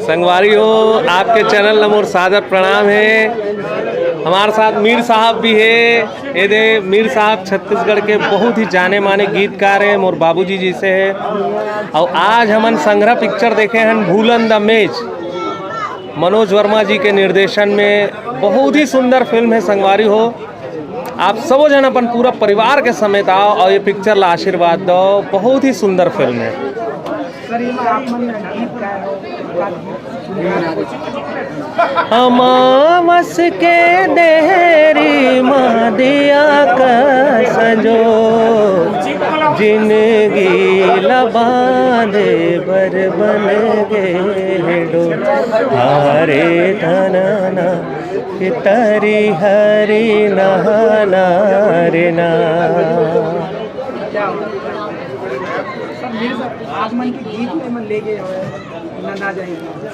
संगवारी हो, आपके चैनल नमोर सादर प्रणाम है। हमारे साथ मीर साहब भी है। ये दे मीर साहब छत्तीसगढ़ के बहुत ही जाने माने गीतकार हैं, मोर बाबूजी जी से है। और आज हमन संग्रह पिक्चर देखे हैं भूलन द मेज, मनोज वर्मा जी के निर्देशन में। बहुत ही सुंदर फिल्म है संगवारी हो। आप सबो जन अपन पूरा परिवार के समेत आओ और ये पिक्चर ला आशीर्वाद दो। बहुत ही सुंदर फिल्म है। अमावस के देहरी माँ दिया का सजो, जिंदगी लबादे बर बन गे डो। हरे धनना तरी हरी नहना रे ना।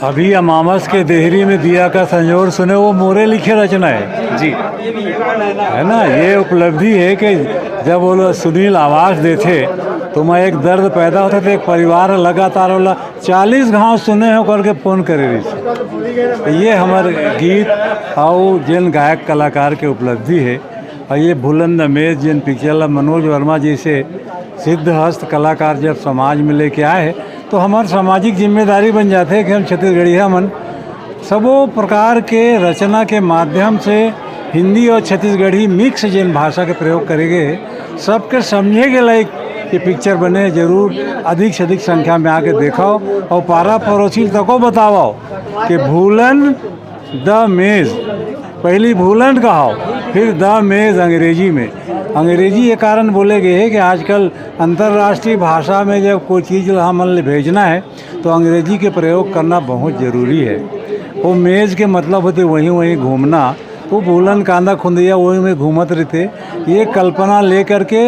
अभी अमावस के देहरी में दिया का संजोर सुने, वो मोरे लिखे रचना है जी, है ना। ये उपलब्धि है कि जब वो लोग सुनील आवाज़ देते तो मैं एक दर्द पैदा होता था। एक परिवार लगातार वाला 40 गाँव सुने हो करके फ़ोन करे रही। तो ये हमारे गीत और जिन गायक कलाकार के उपलब्धि है। और ये भूलन द मेज जिन पिक्चर मनोज वर्मा जी से सिद्ध हस्त कलाकार जब समाज में लेके आए तो हमारी सामाजिक जिम्मेदारी बन जाते है कि हम छत्तीसगढ़िया मन सबो प्रकार के रचना के माध्यम से हिंदी और छत्तीसगढ़ी मिक्स जिन भाषा के प्रयोग करेंगे सबके समझे के लायक ये पिक्चर बने। जरूर अधिक से अधिक संख्या में आके देखाओ और पारा पड़ोसी तको बताओ कि भूलन द मेज, पहली भूलन कहो फिर द मेज अंग्रेजी में। अंग्रेजी ये कारण बोले गए है कि आजकल अंतर्राष्ट्रीय भाषा में जब कोई चीज़ हमें भेजना है तो अंग्रेजी के प्रयोग करना बहुत ज़रूरी है। वो मेज़ के मतलब होते वहीं वहीं घूमना, वो भूलन कांदा खुंदिया वही में घूमत रहते। ये कल्पना ले करके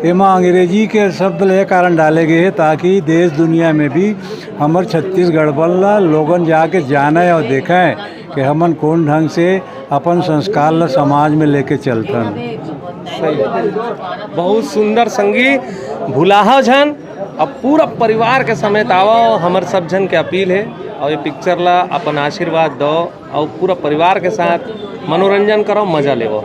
एमा अंग्रेजी के शब्द ले कारण डाले गए हैं ताकि देश दुनिया में भी हमारे छत्तीसगढ़ वाला लोगन जाके जाने और देखें कि हमन कौन ढंग से अपन संस्कार ला समाज में लेके चलतन। बहुत सुंदर संगी भुलाहा झन अब पूरा परिवार के समेत आओ, हमारे सब जन के अपील है। और ये पिक्चर ला अपन आशीर्वाद दो और पूरा परिवार के साथ मनोरंजन करो, मजा लेवो।